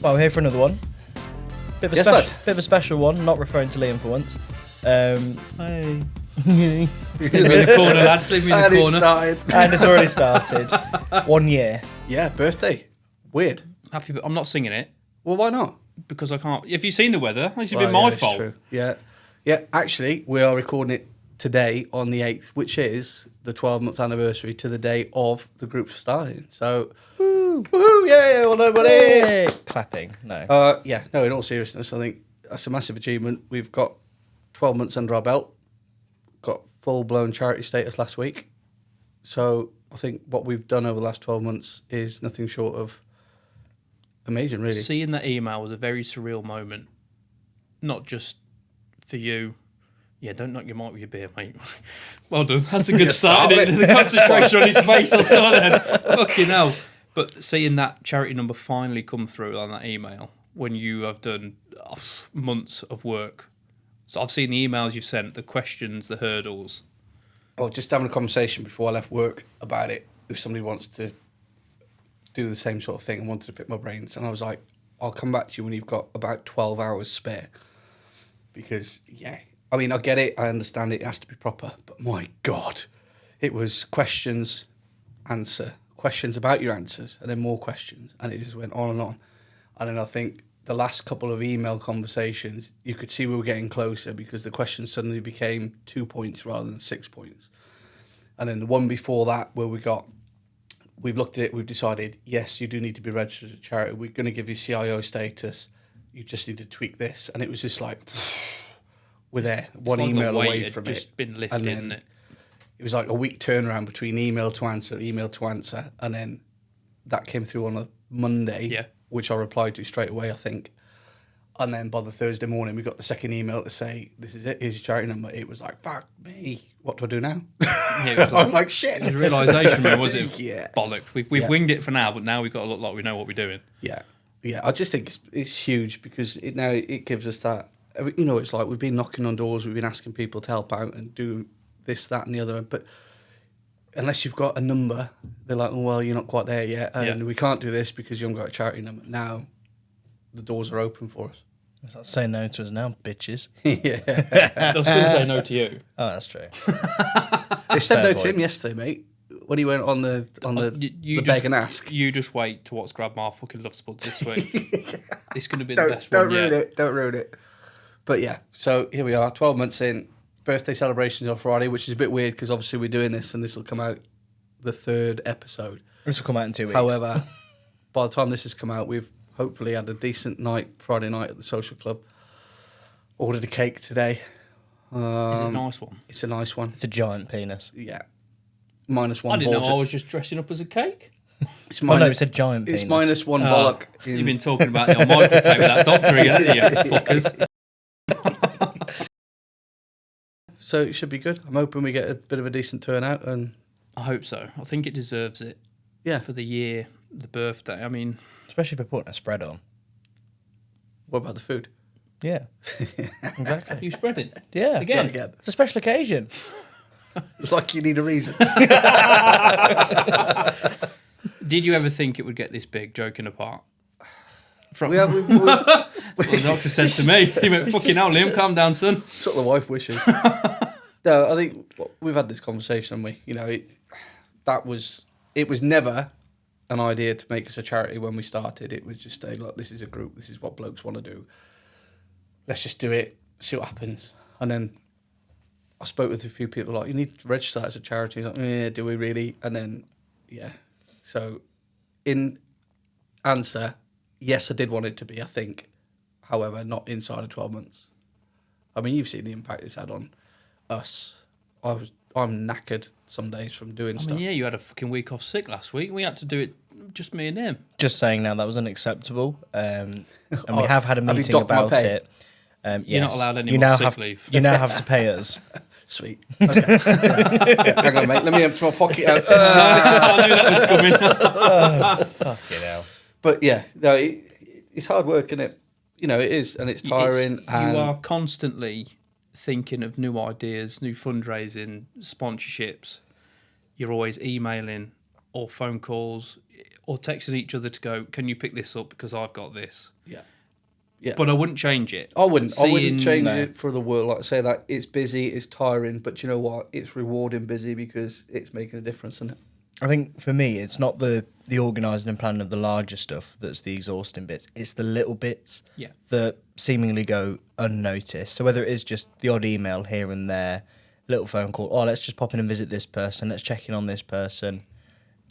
Well, we're here for another one. Bit of a special one, not referring to Liam for once. Hey. Leave me in the corner, lads. Leave me in the corner. And it's already started. 1 year. Yeah, birthday. Weird. Happy, but I'm not singing it Well, why not? because I can't. Have you seen the weather? It's Well, been my it's fault. true. Yeah. Yeah, actually, we are recording it today on the 8th, which is the 12-month anniversary to the day of the group starting. So, woohoo, yeah, well done, buddy. Hey. Clapping. No. Yeah, no, in all seriousness, I think that's a massive achievement. We've got 12 months under our belt, got full-blown charity status last week. So I think what we've done over the last 12 months is nothing short of amazing, really. Seeing that email was a very surreal moment. Not just for you. Yeah, don't knock your mic with your beer, mate. Well done. That's a good start. Isn't it? The concentration on his face, I saw that. Fucking hell. But seeing that charity number finally come through on that email when you have done months of work. So I've seen the emails you've sent, the questions, the hurdles. Well, just having a conversation before I left work about it, if somebody wants to do the same sort of thing and wanted to pick my brains. And I was like, I'll come back to you when you've got about 12 hours spare. Because, yeah, I mean, I get it. I understand it has to be proper. But my God, it was questions, answer, questions about your answers, and then more questions. And it just went on and on. And then I think the last couple of email conversations, you could see we were getting closer because the questions suddenly became 2 points rather than 6 points. And then the one before that where we've looked at it, we've decided, yes, you do need to be registered as a charity. We're going to give you CIO status. You just need to tweak this. And it was just like, we're there, one like email the weight away had from just it. been lifted, And then isn't it? It was like a week turnaround between email to answer. And then that came through on a Monday, which I replied to straight away, I think. And then by the Thursday morning, we got the second email to say, this is it, here's your charity number. It was like, fuck me, what do I do now? Yeah, I'm like, shit. It was a realisation, man, was it? Yeah. Bollocks. We've winged it for now, but now we've got to look like we know what we're doing. Yeah. Yeah, I just think it's huge because it gives us that, you know, it's like we've been knocking on doors, we've been asking people to help out and do this, that and the other, but unless you've got a number, they're like, oh, well, you're not quite there yet, and we can't do this because you haven't got a charity number. Now, the doors are open for us. It's like, say no to us now, bitches. Yeah. They'll still say no to you. Oh, that's true. They said no to point. him yesterday, mate, when he went on the You beg and ask. You just wait to watch Grandma fucking Love Spuds this week. It's going to be the Don't, best don't one ruin yet. it. Don't ruin it. But yeah, so here we are, 12 months in. Birthday celebrations on Friday, which is a bit weird because obviously we're doing this and this will come out the 3rd episode. This will come out in 2 weeks. However, by the time this has come out, we've hopefully had a decent night, Friday night at the social club. Ordered a cake today. Is it a nice one? It's a nice one. It's a giant penis. Yeah. -1 I didn't know bollock. I was just dressing up as a cake. It's Oh, no, it's a giant penis. It's -1 bollock. You've been talking about your microtape with that doctor again, haven't you, fuckers? So it should be good. I'm hoping we get a bit of a decent turnout. And I hope so. I think it deserves it. Yeah. For the year, the birthday. I mean, Especially if we're putting a spread on. What about the food? Yeah. Exactly. you spread it. Yeah. Again. It's a special occasion. Like you need a reason. Did you ever think it would get this big, joking apart? From we what the doctor said to me. He went, fucking hell, Liam, calm down, son. It's what the wife wishes. No, I think we've had this conversation, haven't we? You know, it was never an idea to make us a charity when we started. It was just saying, look, this is a group, this is what blokes want to do. Let's just do it, see what happens. And then I spoke with a few people like, you need to register as a charity. He's like, yeah, do we really? And then, yeah. So, in answer, yes, I did want it to be, I think. However, not inside of 12 months. I mean, you've seen the impact it's had on us. I'm knackered some days from doing stuff. Yeah, you had a fucking week off sick last week. We had to do it, just me and him. Just saying now, that was unacceptable. And we have had a Have you meeting docked my about pay? it. Yes. You're not allowed any more sick leave. You now have to pay us. Sweet. Okay. Yeah, hang on, mate. Let me empty my pocket out. I knew that was coming. Fucking hell. But yeah, no, it's hard work, isn't it? You know, it is, and it's tiring. You are constantly thinking of new ideas, new fundraising, sponsorships. You're always emailing or phone calls or texting each other to go, can you pick this up because I've got this? Yeah. Yeah. But I wouldn't change it. I wouldn't change no. it for the world. Like I say, that it's busy, it's tiring, but you know what? It's rewarding busy because it's making a difference, isn't it? I think for me, it's not the organising and planning of the larger stuff that's the exhausting bits. It's the little bits that seemingly go unnoticed. So whether it is just the odd email here and there, little phone call, oh, let's just pop in and visit this person, let's check in on this person,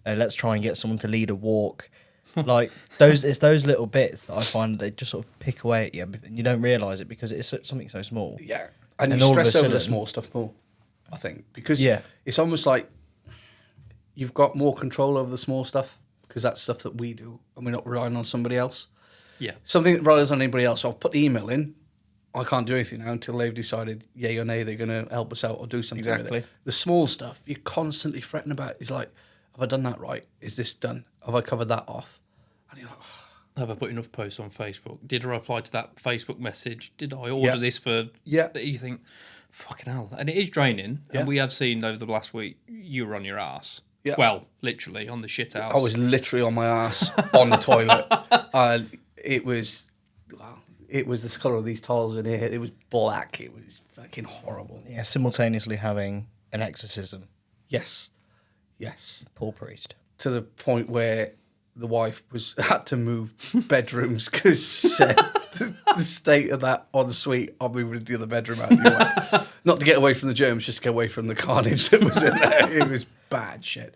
let's try and get someone to lead a walk. Like it's those little bits that I find they just sort of pick away at you, and you don't realise it because it's something so small. Yeah, and you all of a stress over sudden- the small stuff more, I think, because Yeah. it's almost like you've got more control over the small stuff because that's stuff that we do, and we're not relying on somebody else. Yeah. Something that relies on anybody else. So I'll put the email in. I can't do anything now until they've decided, yay or nay, they're going to help us out or do something with Exactly. it. The small stuff you're constantly fretting about is like, have I done that right? Is this done? Have I covered that off? And you're like, Have I put enough posts on Facebook? Did I reply to that Facebook message? Did I order this for... Yeah. You think, fucking hell. And it is draining. Yeah. And we have seen over the last week, you were on your ass. Yeah. Well, literally, on the shit house. I was literally on my ass on the toilet. It was the colour of these tiles in here. It was black. It was fucking horrible. Yeah, simultaneously having an exorcism. Yes. Poor priest. To the point where the wife had to move bedrooms because she said the state of that ensuite, I'm moving to the other bedroom out anyway. Not to get away from the germs, just to get away from the carnage that was in there. It was bad shit.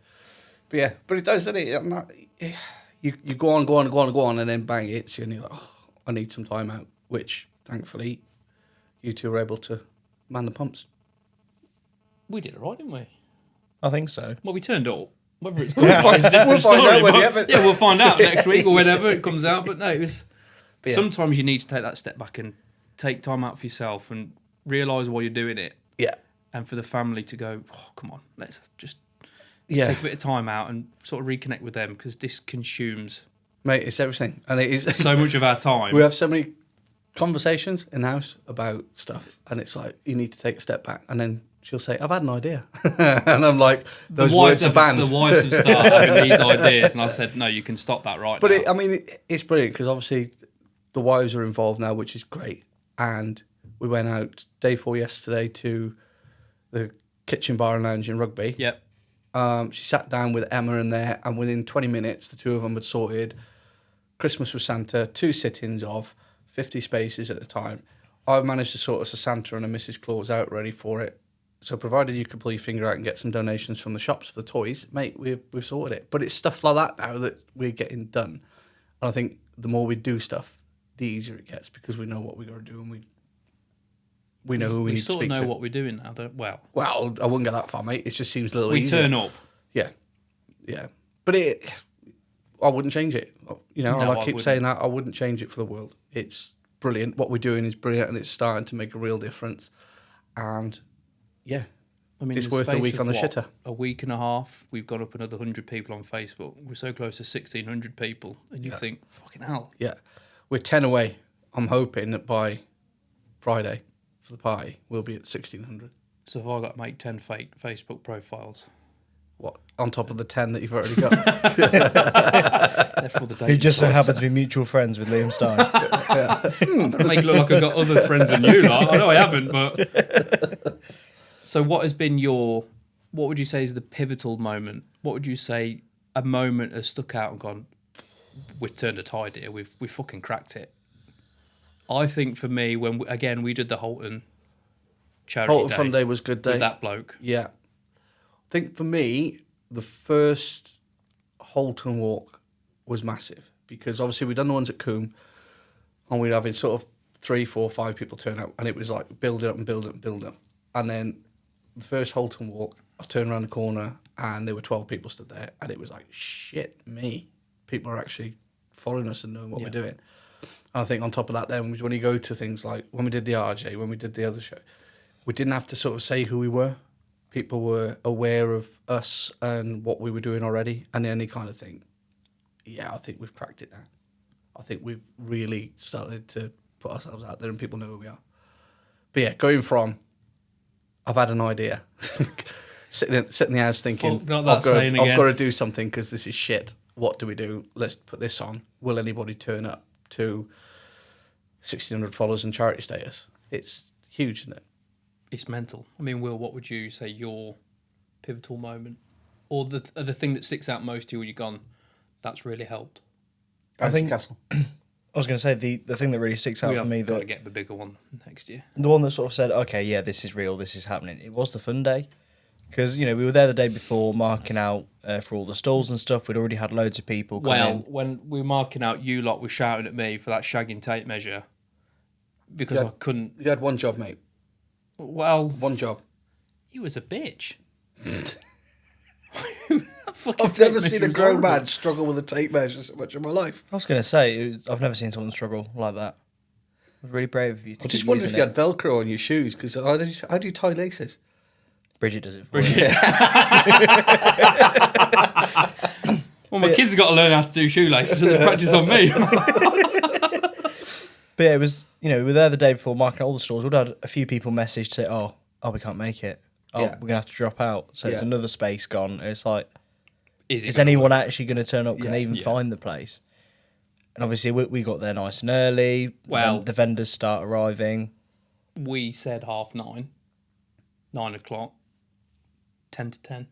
But yeah, but it does, doesn't it? You go on, and then bang, it hits you, and you're like, oh, I need some time out, which thankfully you two were able to man the pumps. We did it right, didn't we? I think so. Well, we turned up. Whether it's good or not is a different find out story. when but- you have it. yeah, we'll find out next week or whenever it comes out. But no, it was... But yeah. Sometimes you need to take that step back and take time out for yourself and realise why you're doing it. Yeah. And for the family to go, oh, come on, let's just Yeah. take a bit of time out and sort of reconnect with them because this consumes Mate, it's everything. And it is so much of our time. we have so many conversations in the house about stuff, and it's like you need to take a step back, and then she'll say, "I've had an idea," and I'm like, "Those words are banned." The wives have started having these ideas, and I said, "No, you can stop that right But now." it's brilliant because obviously the wives are involved now, which is great. And we went out day 4 yesterday to the kitchen bar and lounge in Rugby. Yep. She sat down with Emma in there, and within 20 minutes, the two of them had sorted Christmas with Santa, 2 sittings of 50 spaces at the time. I've managed to sort us a Santa and a Mrs. Claus out ready for it. So provided you could pull your finger out and get some donations from the shops for the toys, mate, we've sorted it. But it's stuff like that now that we're getting done. And I think the more we do stuff, the easier it gets because we know what we got to do and we know who we need to sort speak of know to. what we're doing now. Well, I wouldn't get that far, mate. It just seems a little we easier. turn up. Yeah. But I wouldn't change it. You know, No, I I keep saying that. I wouldn't change it for the world. It's brilliant. What we're doing is brilliant, and it's starting to make a real difference. And yeah, I mean, it's in the worth a space week of on the what, shitter. A week and a half, we've got up another 100 people on Facebook. We're so close to 1,600 people, and you think, fucking hell. Yeah, we're 10 away. I'm hoping that by Friday for the party, we'll be at 1,600. So if I got to make 10 fake Facebook profiles, What, on top of the 10 that you've already got? they're for the day. Who just so happens to be mutual friends with Liam Stein. Make it look like I've got other friends than you. Like. I know I haven't, but... So what has been what would you say is the pivotal moment? What would you say a moment has stuck out and gone, we've turned a tide here, we've fucking cracked it? I think for me, when, we did the Holton charity Holton Fun Day was a good day. with that bloke. Yeah. I think for me, the first Holton walk was massive because obviously we'd done the ones at Coombe and we'd having sort of 3, 4, 5 people turn out and it was like build up. And then the first Holton walk, I turned around the corner and there were 12 people stood there and it was like, shit me. People are actually following us and knowing what we're doing. And I think on top of that then was when you go to things like when we did the RJ, when we did the other show, we didn't have to sort of say who we were. People were aware of us and what we were doing already and any kind of thing. Yeah, I think we've cracked it now. I think we've really started to put ourselves out there and people know who we are. But yeah, going from, I've had an idea. sitting in the house thinking, Fuck, not that saying again. I've got to do something because this is shit. What do we do? Let's put this on. Will anybody turn up to 1,600 followers and charity status? It's huge, isn't it? It's mental. I mean, Will, what would you say your pivotal moment, or the thing that sticks out most to you when you've gone, that's really helped? I think Castle. I was going to say the thing that really sticks out for me, got to that get the bigger one next year. the one that sort of said, okay, yeah, this is real, this is happening. It was the fun day, because we were there the day before marking out for all the stalls and stuff. We'd already had loads of people come in. When we were marking out, you lot were shouting at me for that shagging tape measure because I couldn't. You had one job, mate. Well, One job. he was a bitch. I've never seen a grown man struggle with a tape measure so much in my life. I was going to say, I've never seen someone struggle like that. It was really brave of you to I just keep wonder if using you it. had Velcro on your shoes, because how do you tie laces? Bridget does it for you. Well, my kids have got to learn how to do shoelaces, so they practice on me. But yeah, it was, we were there the day before marking out all the stores. We'd had a few people message to say, oh, we can't make it. Oh, Yeah. we're going to have to drop out. So it's another space gone. And it's like, is gonna anyone work? actually going to turn up? Can they even Yeah. find the place? And obviously, we got there nice and early. Well- the vendors start arriving. We said 9:30, 9 o'clock, 10 to 10.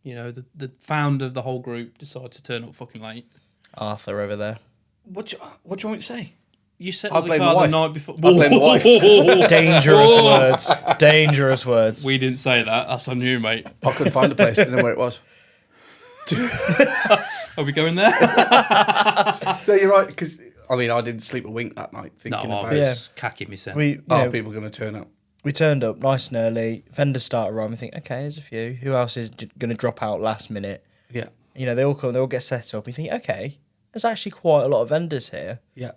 The founder of the whole group decided to turn up fucking late. Arthur over there. What do you want me to say? You set I up the blame car the the wife. night before. I blame the wife. Dangerous words. Dangerous words. We didn't say that. That's on you, mate. I couldn't find the place. Didn't know where it was. Are we going there? No, you're right. Because I didn't sleep a wink that night thinking No, I about was cacking myself. people going to turn up. We turned up nice and early. Vendors start arriving. We think, okay, there's a few. Who else is going to drop out last minute? Yeah, They all come. They all get set up. You think, okay, there's actually quite a lot of vendors here. yeah.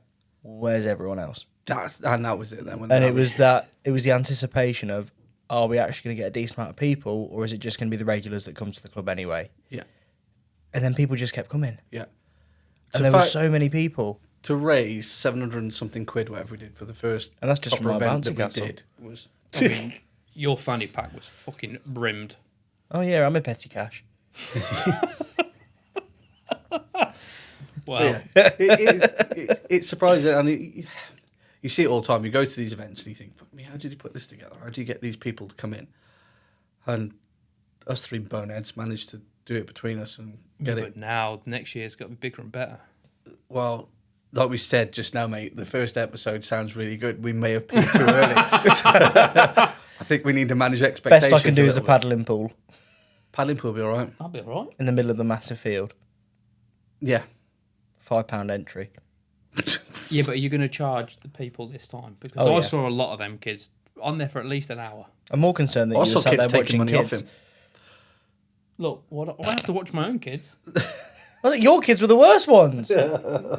Where's everyone else? That was it then. And it was the anticipation of, are we actually going to get a decent amount of people, or is it just going to be the regulars that come to the club anyway? Yeah, And then people just kept coming. yeah. And there were so many people. To raise 700 and something quid, whatever we did for the first, And that's just proper from our event bouncy that castle. we did was. Your fanny pack was fucking brimmed. Oh yeah, I'm a petty cash. Well, It's surprising, and you see it all the time. You go to these events and you think, "Fuck me, how did you put this together? How do you get these people to come in?" And us three boneheads managed to do it between us and get but it. now next year's got to be bigger and better. Well, like we said just now, mate, the first episode sounds really good. We may have peaked too early. I think we need to manage expectations. Best I can do a is a little bit. paddling pool Paddling pool will be all right. I'll be all right. in the middle of the massive field. Yeah. £5 entry. Yeah, but are you going to charge the people this time? Because Oh, I yeah. saw a lot of them kids on there for at least an hour. I'm more concerned that you were Also, sat kids there taking watching money off kids. him. Look, what I have to watch my own kids. I was like, your kids were the worst ones.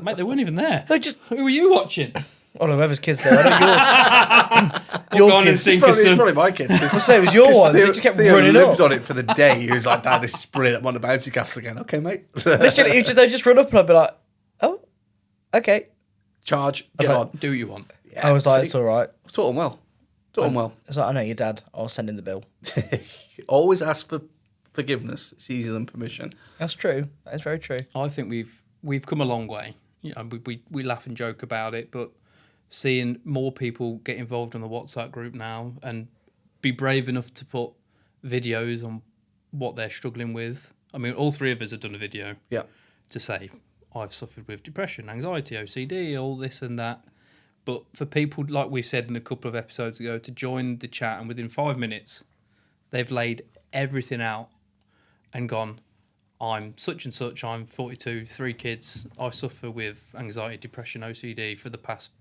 Mate, they weren't even there. They just, Who were you watching? oh, whoever's kids there. I don't Go your on and kids. sing It's us some. probably my kid. I'll say it was your ones. They just kept running lived up. on it for the day. He was like, "Dad, this is brilliant. I'm on the bouncy castle again." Okay, mate. Literally, they just run up and I'd be like, oh, okay. Charge. was Get like- on. Do what you want. Yeah, I was like, see? it's all right. Taught them well. Taught them well. I was like, I know your dad. I'll send in the bill. Always ask for forgiveness. It's easier than permission. That's true. That is very true. I think we've come a long way. We laugh and joke about it, but seeing more people get involved in the WhatsApp group now and be brave enough to put videos on what they're struggling with. I mean, all three of us have done a video Yeah. to say, I've suffered with depression, anxiety, OCD, all this and that. But for people, like we said in a couple of episodes ago, to join the chat and within 5 minutes, they've laid everything out and gone, I'm such and such, I'm 42, 3 kids, I suffer with anxiety, depression, OCD for the past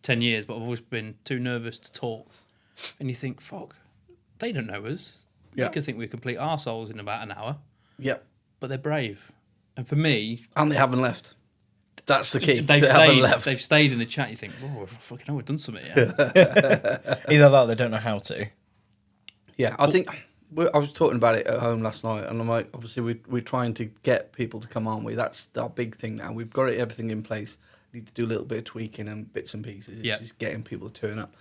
10 years, but I've always been too nervous to talk. And you think, fuck, they don't know us. Yeah. They could think we're complete arseholes in about an hour, Yeah. but they're brave. And for me, And they haven't left. That's the key. they've they haven't stayed. left. They've stayed in the chat. You think, oh, fucking hell, we've done something. Yeah. Either that or they don't know how to. Yeah, I think I was talking about it at home last night, and I'm like, obviously we're trying to get people to come on. That's our big thing now. We've got everything in place. Need to do a little bit of tweaking and bits and pieces. It's Yeah. just getting people to turn up.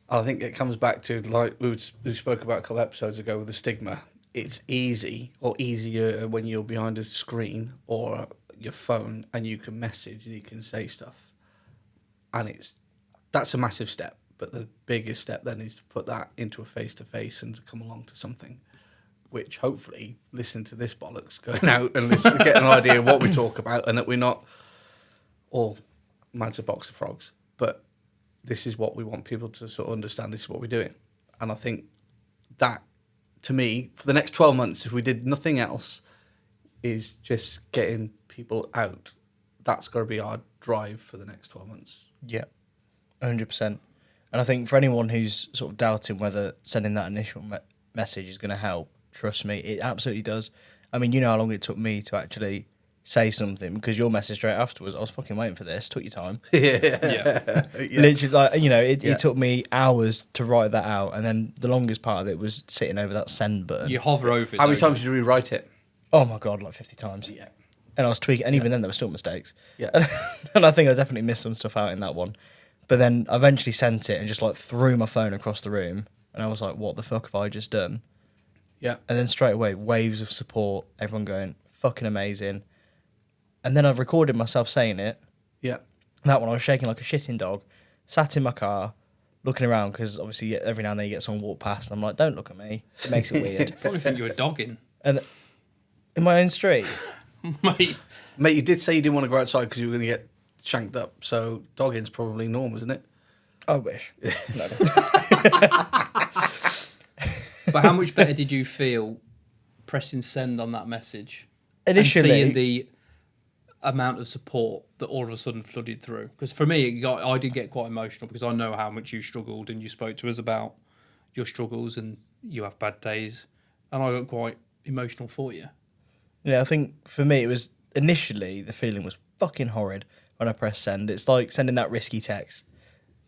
I think it comes back to, like we spoke about a couple episodes ago with the stigma. It's easy or easier when you're behind a screen or your phone and you can message and you can say stuff. And that's a massive step. But the biggest step then is to put that into a face-to-face and to come along to something, which hopefully listen to this bollocks going out and get an idea of what we talk about and that we're not all mad as a box of frogs. But this is what we want people to sort of understand. This is what we're doing. And I think that, to me, for the next 12 months, if we did nothing else, is just getting people out. That's got to be our drive for the next 12 months. Yeah, 100%. And I think for anyone who's sort of doubting whether sending that initial message is going to help, trust me, it absolutely does. I mean, you know how long it took me to actually say something, because your message straight afterwards, I was fucking waiting for this, took your time. Yeah. Literally, like, you know, it took me hours to write that out, and then the longest part of it was sitting over that send button. You hover over it. How many times did you rewrite it? Oh my God, like 50 times. Yeah. And I was tweaking, and even then there were still mistakes. Yeah. And I think I definitely missed some stuff out in that one. But then I eventually sent it and just like threw my phone across the room, and I was like, what the fuck have I just done? Yeah. And then straight away, waves of support, everyone going, fucking amazing. And then I've recorded myself saying it. Yeah. And that one, I was shaking like a shitting dog, sat in my car, looking around, because obviously every now and then you get someone walk past, and I'm like, don't look at me. It makes it weird. Probably think you were dogging. And in my own street. Mate, you did say you didn't want to go outside because you were going to get shanked up. So dogging's probably normal, isn't it? I wish. No. but how much better did you feel pressing send on that message? Initially, and seeing the amount of support that all of a sudden flooded through. Because for me, I did get quite emotional because I know how much you struggled, and you spoke to us about your struggles and you have bad days, and I got quite emotional for you. Yeah, I think for me, it was initially the feeling was fucking horrid when I pressed send. It's like sending that risky text,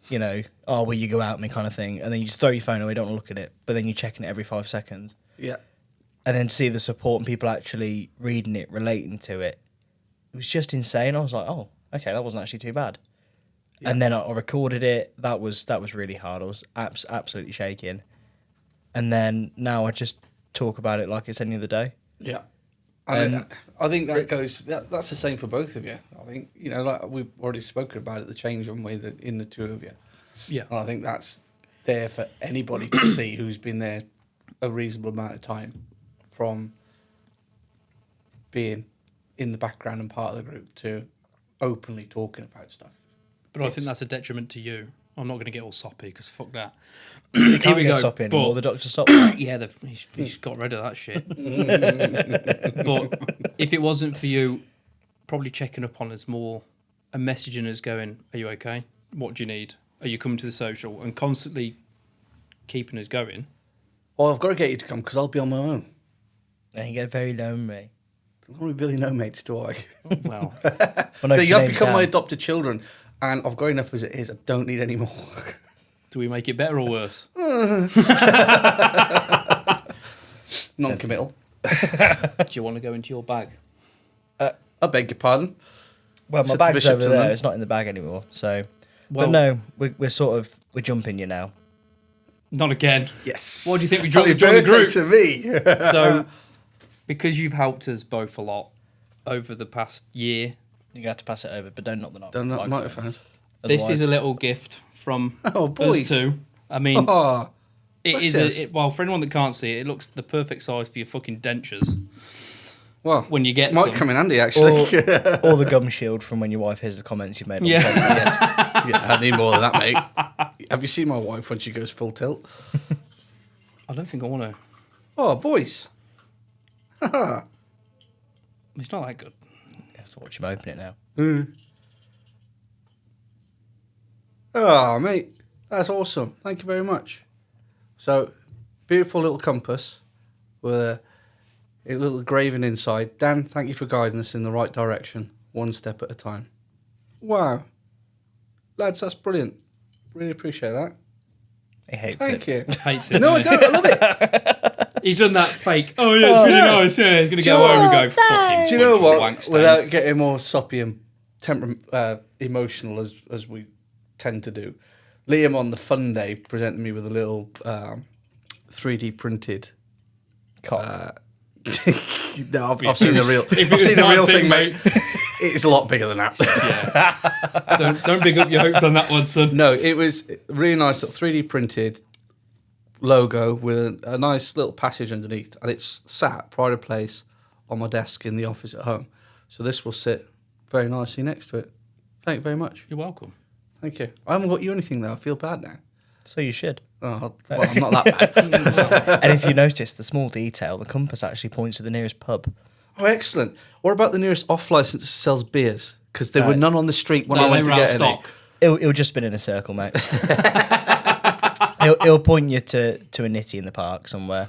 you know, oh, will you go out me kind of thing, and then you just throw your phone away, don't want to look at it, but then you're checking it every 5 seconds. Yeah. And then see the support and people actually reading it, relating to it. It was just insane. I was like, oh, okay, that wasn't actually too bad. Yeah. And then I recorded it. That was really hard. I was absolutely shaking. And then now I just talk about it like it's any other day. Yeah. And I think that goes. That's the same for both of you. I think, you know, like we've already spoken about it, the change on way in the two of you. Yeah. And I think that's there for anybody to see who's been there a reasonable amount of time, from being in the background and part of the group to openly talking about stuff. But I think that's a detriment to you. I'm not going to get all soppy because fuck that. You can't get soppy anymore. The doctor stopped that. Yeah, he's got rid of that shit. But if it wasn't for you probably checking up on us more and messaging us going, are you okay? What do you need? Are you coming to the social? And constantly keeping us going. Well, I've got to get you to come because I'll be on my own. And you get very lonely. I don't really know mates, do I? Well, no, you have become my adopted children, and I've grown enough as it is. I don't need any more. Do we make it better or worse? Non-committal. Do you want to go into your bag? I beg your pardon. Well, my bag's over there. It's not in the bag anymore. So, well, but no, we're jumping you now. Not again. Yes. Why do you think we joined the group? To me. So, because you've helped us both a lot over the past year, you're going to have to pass it over, but don't knock the knock. Don't knock the microphones. This is a little gift from boys. us two. I mean, it is well, for anyone that can't see it, it looks the perfect size for your fucking dentures. Well, when you get might come in handy actually. Or the gum shield from when your wife hears the comments you've made on the podcast. Yeah, I need more of that, mate. Have you seen my wife when she goes full tilt? I don't think I want to. Oh, boys. It's not that good. You have to watch him open it now. Oh, mate. That's awesome. Thank you very much. So, beautiful little compass with a little engraving inside. Dan, thank you for guiding us in the right direction, one step at a time. Wow. Lads, that's brilliant. Really appreciate that. He hates Thank you. Hates it. No, I don't. I love it. He's done that fake. Oh, yeah, it's really nice. Yeah, he's going to go home and go, fucking Do you know what? wank stains. Without getting more soppy and emotional as we tend to do, Liam on the fun day presented me with a little 3D printed Cock. No, I've seen the real. I've seen the real thing, mate. It's a lot bigger than that. Yeah. Don't big up your hopes on that one, son. No, it was really nice, 3D printed logo with a nice little passage underneath, and it's sat pride of place on my desk in the office at home. So this will sit very nicely next to it. Thank you very much. You're welcome. Thank you. I haven't got you anything though. I feel bad now. So you should. Oh, well, I'm not that bad. And if you notice the small detail, the compass actually points to the nearest pub. Oh, excellent. What about the nearest off-license that sells beers? Because there were none on the street when I went to get any. It'll just spin in a circle, mate. it'll point you to a nitty in the park somewhere.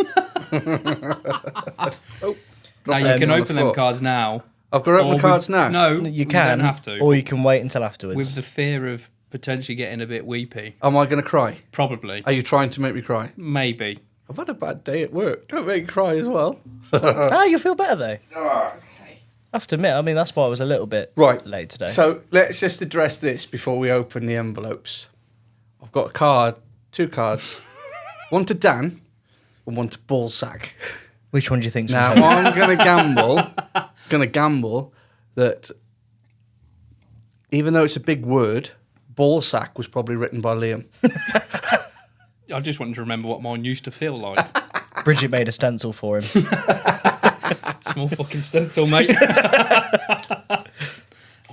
Now you can open them cards now. I've got to open the cards now? No, you can. don't have to. Or you can wait until afterwards. With the fear of potentially getting a bit weepy. Am I going to cry? Probably. Are you trying to make me cry? Maybe. I've had a bad day at work. Don't make me cry as well. You'll feel better though. I have to admit, I mean, that's why I was a little bit late today. So let's just address this before we open the envelopes. I've got two cards. One to Dan and one to Ballsack. Which one do you think's Now, I'm going to gamble that even though it's a big word, Ballsack was probably written by Liam. I just wanted to remember what mine used to feel like. Bridget made a stencil for him. Small fucking stencil, mate.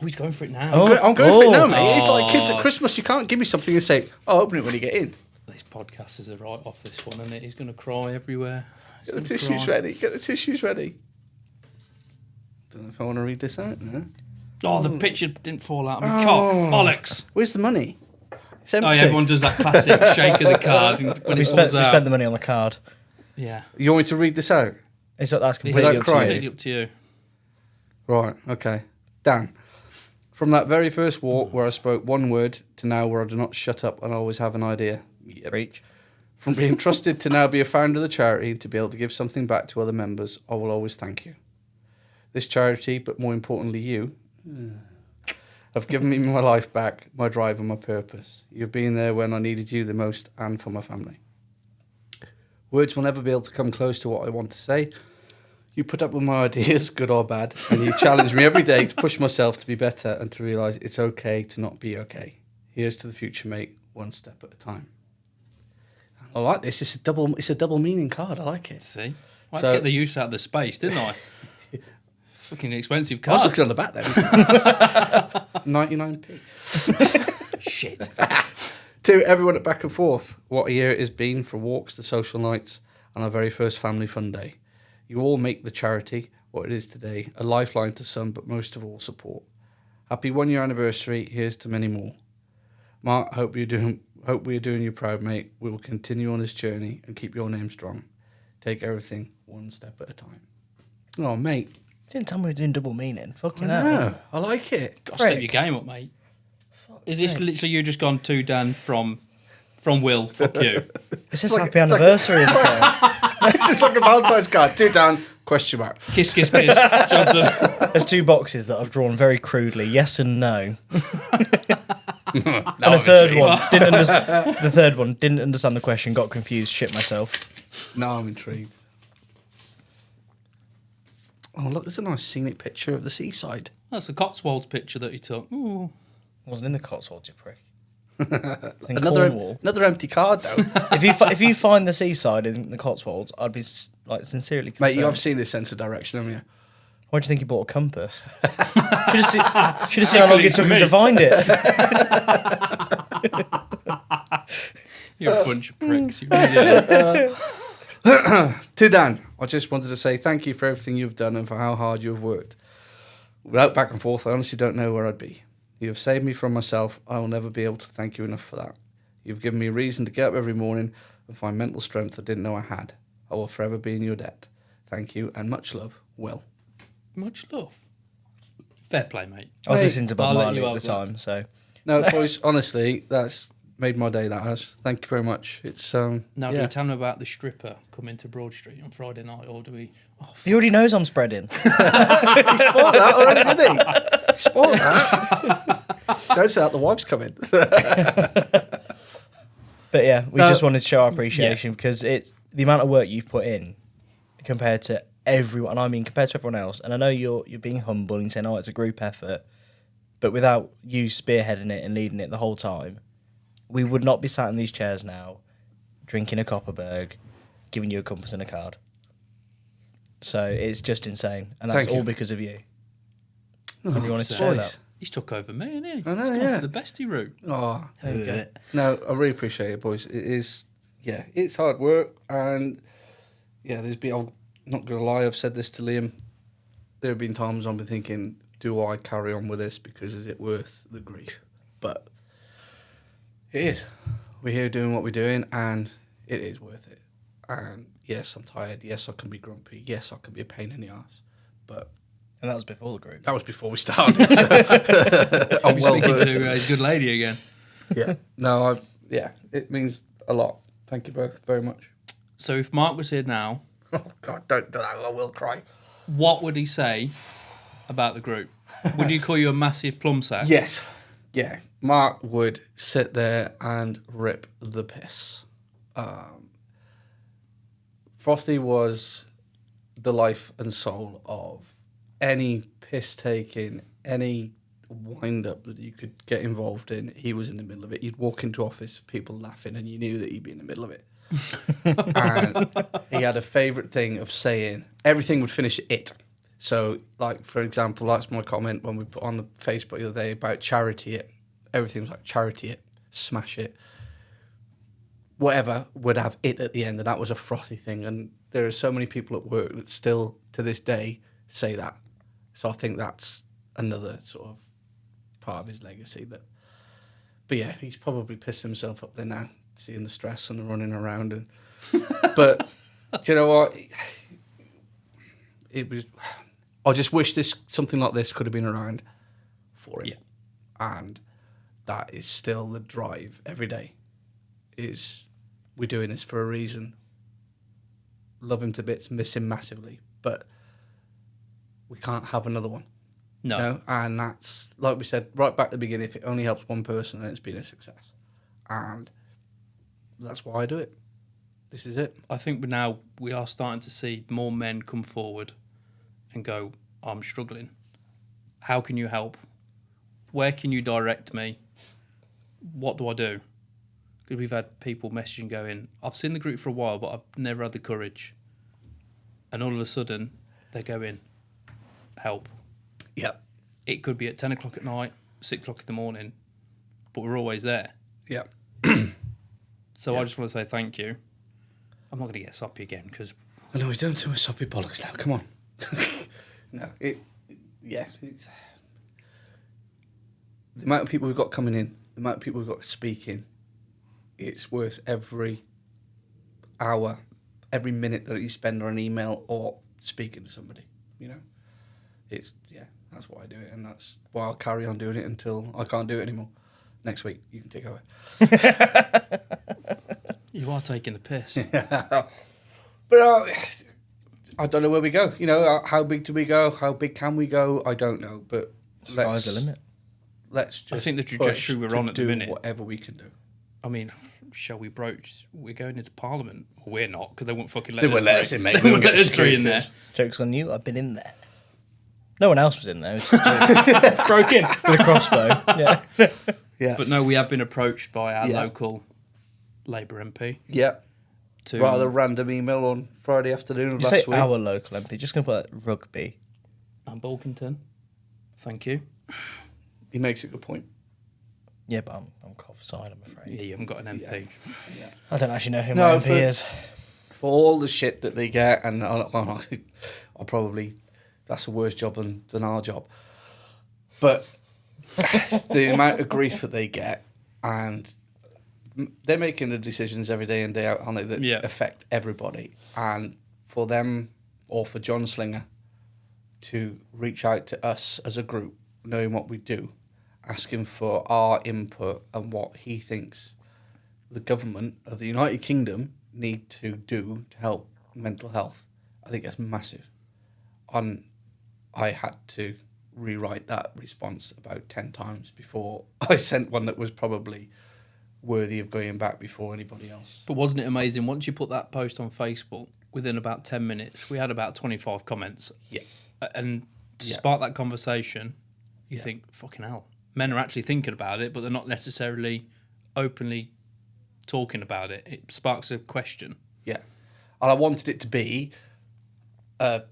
He's going for it now. I'm going for it now, mate. It's like kids at Christmas. You can't give me something and say, open it when you get in. This podcast is a right off this one, isn't it? He's going to cry everywhere. Get the tissues ready. Get the tissues ready. Don't know if I want to read this out. No? Oh, the picture didn't fall out of my cock. Bollocks. Where's the money? It's empty. Oh, yeah, everyone does that classic shake of the card when we it falls out. We spent the money on the card. Yeah. You want me to read this out? That's completely up to you. Right, okay. Dan, from that very first walk where I spoke one word to now where I do not shut up and always have an idea. Reach. From being trusted to now be a founder of the charity to be able to give something back to other members, I will always thank you. This charity, but more importantly you, have given me my life back, my drive and my purpose. You've been there when I needed you the most and for my family. Words will never be able to come close to what I want to say. You put up with my ideas, good or bad, and you challenge me every day to push myself to be better and to realise it's okay to not be okay. Here's to the future, mate, one step at a time. I like this. It's a double meaning card. I like it. See? I had to get the use out of the space, didn't I? Fucking expensive card. I was looking on the back then. 99p. Shit. To everyone at Back and Forth, what a year it has been, from walks to social nights and our very first family fun day. You all make the charity what it is today, a lifeline to some, but most of all support. Happy 1 year anniversary. Here's to many more. Mark, hope we are doing you proud, mate. We will continue on this journey and keep your name strong. Take everything one step at a time. Oh, mate. You didn't tell me we were doing double meaning. Fucking hell. No, I like it. Got to step your game up, mate. Is this literally you just gone to Dan from Will? Fuck you. Is this happy anniversary? It's just like a Valentine's card. To Dan, question mark. Kiss, kiss, kiss. Job done. There's two boxes that I've drawn very crudely. Yes and no. And the third one didn't understand the question, got confused, shit myself. Now I'm intrigued. Oh, look, there's a nice scenic picture of the seaside. That's a Cotswolds picture that he took. Ooh. Wasn't in the Cotswolds, you prick. Another empty card, though. if you find the seaside in the Cotswolds, I'd be sincerely concerned. Mate, you have seen this sense of direction, haven't you? Why do you think he bought a compass? Should have seen how long it took him to find it. You're a bunch of pricks. You really are. To Dan, I just wanted to say thank you for everything you've done and for how hard you have worked. Without Back and Forth, I honestly don't know where I'd be. You have saved me from myself. I will never be able to thank you enough for that. You've given me a reason to get up every morning and find mental strength I didn't know I had. I will forever be in your debt. Thank you and much love, Will. Much love. Fair play, mate. I was listening to Bob I'll let Marley you at the have that. time, so... No, boys, honestly, that's made my day, that has. Thank you very much. It's Now, yeah. do we tell him about the stripper coming to Broad Street on Friday night, or do we... Oh, He already knows I'm spreading. He spoiled that already, didn't he? He spoiled that. Don't say that, the wife's coming. But yeah, we just wanted to show our appreciation because it's the amount of work you've put in compared to everyone. I mean, compared to everyone else. And I know you're being humble and saying, "Oh, it's a group effort," but without you spearheading it and leading it the whole time, we would not be sat in these chairs now, drinking a Copperberg, giving you a compass and a card. So it's just insane, and that's all because of you. And you wanted to show that. He's took over me, isn't he? I know, He's gone for the bestie route. Oh, There you go. no, I really appreciate it, boys. It is, it's hard work, and I'm not gonna lie, I've said this to Liam. There have been times I've been thinking, do I carry on with this because is it worth the grief? But it is. We're here doing what we're doing, and it is worth it. And yes, I'm tired. Yes, I can be grumpy. Yes, I can be a pain in the ass. But And that was before the group. that was before we started. So I'm well Speaking versed. to a good lady again. Yeah. No, it means a lot. Thank you both very much. So if Mark was here now, Oh, God, don't do that. I will cry. what would he say about the group? Would he call you a massive plum sack? Yes. Yeah. Mark would sit there and rip the piss. Frothy was the life and soul of any piss taking, any wind up that you could get involved in. He was in the middle of it. You'd walk into office, people laughing, and you knew that he'd be in the middle of it. And he had a favourite thing of saying everything would finish it. So, like, for example, that's my comment when we put on the Facebook the other day about charity it. Everything was like charity it, smash it. Whatever would have it at the end, and that was a Frothy thing. And there are so many people at work that still, to this day, say that. So I think that's another sort of part of his legacy. But yeah, he's probably pissed himself up there now, seeing the stress and the running around. And but do you know what? It was. I just wish something like this could have been around for him. Yeah. And that is still the drive every day. We're doing this for a reason. Love him to bits, miss him massively, but we can't have another one. No. You know? And that's, like we said, right back at the beginning, if it only helps one person, then it's been a success. And that's why I do it. This is it. I think now we are starting to see more men come forward and go, I'm struggling. How can you help? Where can you direct me? What do I do? Because we've had people messaging going, I've seen the group for a while, but I've never had the courage. And all of a sudden, they're going, help. Yep. It could be at 10 o'clock at night, 6 o'clock in the morning, but we're always there. Yep. So I just want to say thank you. I'm not going to get soppy again because... I know, he's done too much soppy bollocks now. Come on. No, it's the amount of people we've got coming in, the amount of people we've got speaking, it's worth every hour, every minute that you spend on an email or speaking to somebody, you know. That's why I do it, and that's why I'll carry on doing it until I can't do it anymore. Next week, you can take over. You are taking the piss. But I don't know where we go. You know, how big do we go? How big can we go? I don't know, but Sky's the limit. Let's just I think the trajectory we're on at the minute. Whatever we can do. I mean, shall we broach? We're going into Parliament. Well, we're not, because they won't fucking let They us won't let us in, mate. They We won't won't let get us three in there. Joke's on you, I've been in there. No one else was in there. It was just Broke in. with a crossbow. Yeah. Yeah. But no, we have been approached by our Yeah. local Labour MP Yeah. to... Rather random email on Friday afternoon of You say last week. our local MP, just going to put rugby. I'm Bulkington. Thank you. He makes a good point. Yeah, but I'm Cov side, I'm afraid. Yeah, you haven't got an MP. Yeah. I don't actually know who No, my MP but- is. For all the shit that they get, and I'll probably, that's a worse job than our job. But the amount of grief that they get, and they're making the decisions every day and day out, aren't they, that affect everybody. And for them, or for John Slinger, to reach out to us as a group, knowing what we do, asking for our input and what he thinks the government of the United Kingdom need to do to help mental health, I think that's massive. I had to rewrite that response about 10 times before I sent one that was probably worthy of going back before anybody else. But wasn't it amazing? Once you put that post on Facebook, within about 10 minutes, we had about 25 comments. Yeah. And to spark that conversation, you think, fucking hell. Men are actually thinking about it, but they're not necessarily openly talking about it. It sparks a question. Yeah. And I wanted it to be a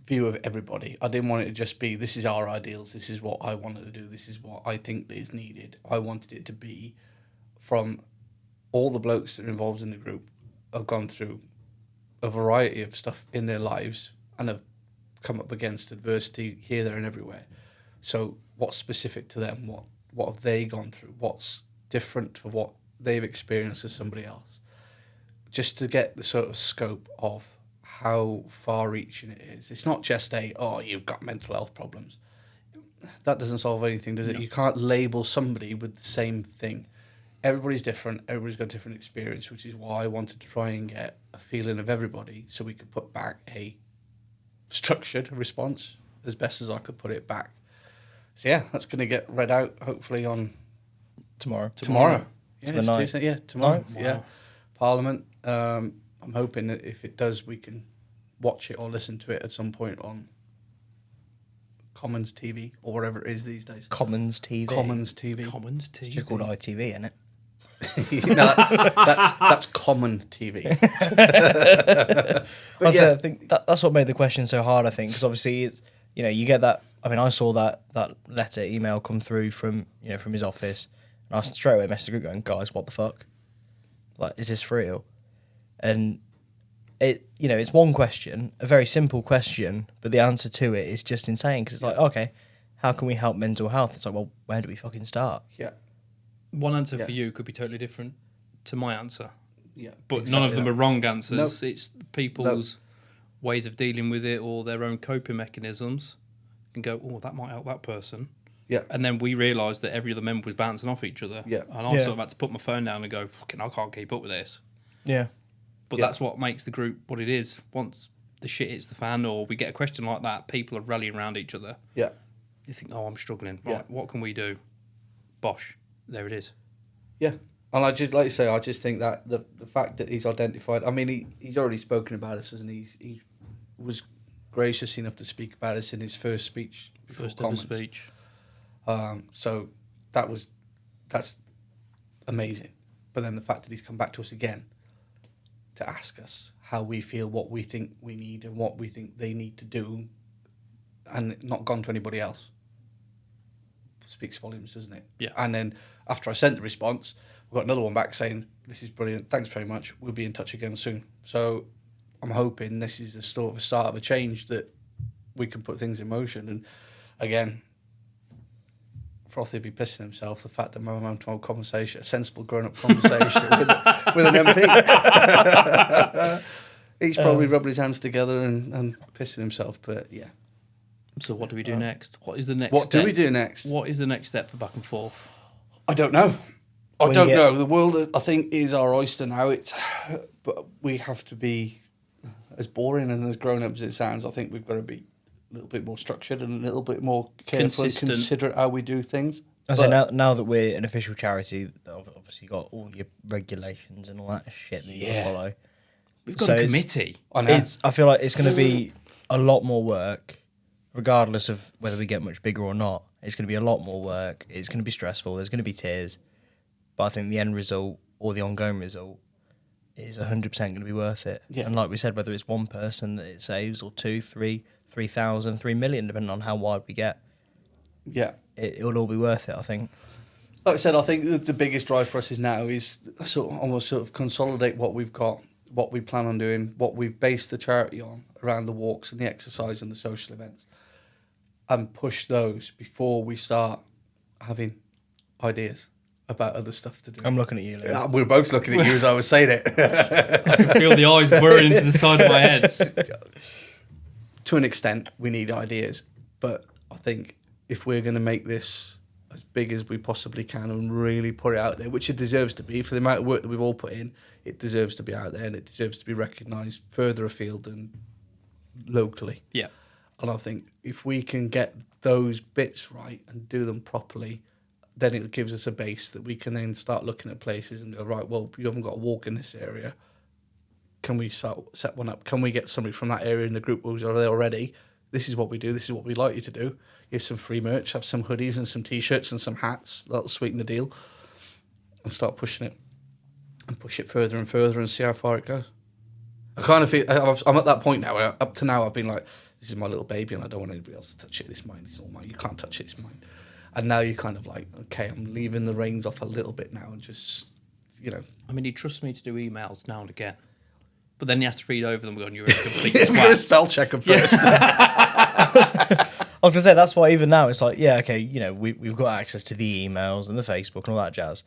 view of everybody. I didn't want it to just be, this is our ideals, this is what I wanted to do, this is what I think is needed. I wanted it to be from all the blokes that are involved in the group have gone through a variety of stuff in their lives and have come up against adversity here, there and everywhere. So what's specific to them? What have they gone through? What's different to what they've experienced as somebody else? Just to get the sort of scope of how far-reaching it is. It's not just you've got mental health problems. That doesn't solve anything, does it? No. You can't label somebody with the same thing. Everybody's different. Everybody's got a different experience, which is why I wanted to try and get a feeling of everybody so we could put back a structured response as best as I could put it back. So yeah, that's going to get read out hopefully on tomorrow. Yeah, the night. Yeah, tomorrow. Wow. Yeah, Parliament. I'm hoping that if it does, we can watch it or listen to it at some point on Commons TV or whatever it is these days. Commons TV. Commons TV. It's just called ITV, isn't it? No, that's common TV. But I think that's what made the question so hard. I think because obviously, you get that. I mean, I saw that email come through from his office, and I straight away messaged the group going, "Guys, what the fuck? Like, is this for real?" And it's one question, a very simple question, but the answer to it is just insane because it's like, okay, how can we help mental health? It's like, well, where do we fucking start? Yeah. One answer for you could be totally different to my answer. Yeah. But exactly none of them are wrong answers. Nope. It's people's ways of dealing with it or their own coping mechanisms. And go, oh, that might help that person. Yeah. And then we realised that every other member was bouncing off each other. Yeah. And I sort of had to put my phone down and go, fucking, I can't keep up with this. Yeah. But that's what makes the group what it is. Once the shit hits the fan or we get a question like that, people are rallying around each other. Yeah. You think, oh, I'm struggling. Right, what can we do? Bosh. There it is. Yeah. And I just, like you say, I just think that the fact that he's identified, I mean, he's already spoken about us, hasn't he? He was gracious enough to speak about us in his first speech. First ever speech. So that's amazing. But then the fact that he's come back to us again to ask us how we feel, what we think we need and what we think they need to do and not gone to anybody else speaks volumes, doesn't it? Yeah. And then after I sent the response, we got another one back saying, this is brilliant, thanks very much, we'll be in touch again soon. So I'm hoping this is the sort of a start of a change that we can put things in motion. And again, Frothy be pissing himself, the fact that I'm having a conversation, a sensible grown-up conversation with an MP. He's probably rubbing his hands together and pissing himself, but yeah. So what do we do next? What is the next What step? do we do next? What is the next step for Back and Forth? I don't know. I don't know. The world, I think, is our oyster now. But we have to be, as boring and as grown-up as it sounds, I think we've got to be a little bit more structured and a little bit more careful and considerate how we do things. So now that we're an official charity, obviously got all your regulations and all that shit that you follow. We've got a committee. I feel like it's going to be a lot more work, regardless of whether we get much bigger or not. It's going to be a lot more work. It's going to be stressful. There's going to be tears. But I think the end result or the ongoing result is 100% going to be worth it. Yeah. And like we said, whether it's one person that it saves or 2, 3, 3,000, 3 million, depending on how wide we get. Yeah. It'll all be worth it, I think. Like I said, I think the biggest drive for us is now is almost consolidate what we've got, what we plan on doing, what we've based the charity on around the walks and the exercise and the social events, and push those before we start having ideas about other stuff to do. I'm looking at you, Lou. We're both looking at you as I was saying it. I can feel the eyes burning into the side of my head. To an extent, we need ideas, but I think if we're going to make this as big as we possibly can and really put it out there, which it deserves to be for the amount of work that we've all put in, it deserves to be out there and it deserves to be recognised further afield and locally. Yeah. And I think if we can get those bits right and do them properly, then it gives us a base that we can then start looking at places and go, right, well, you haven't got to walk in this area. Can we set one up? Can we get somebody from that area in the group who's there already? This is what we do. This is what we'd like you to do. Here's some free merch. Have some hoodies and some T-shirts and some hats. That'll sweeten the deal. And start pushing it. And push it further and further and see how far it goes. I kind of feel... I'm at that point now where up to now I've been like, this is my little baby and I don't want anybody else to touch it. This is mine. It's all mine. You can't touch it. It's mine. And now you're kind of like, okay, I'm leaving the reins off a little bit now and just, you know... I mean, he trusts me to do emails now and again. But then he has to read over them going, you're a complete You're going to twat. spell check them first. I was going to say, that's why even now it's like, yeah, okay, you know, we've got access to the emails and the Facebook and all that jazz.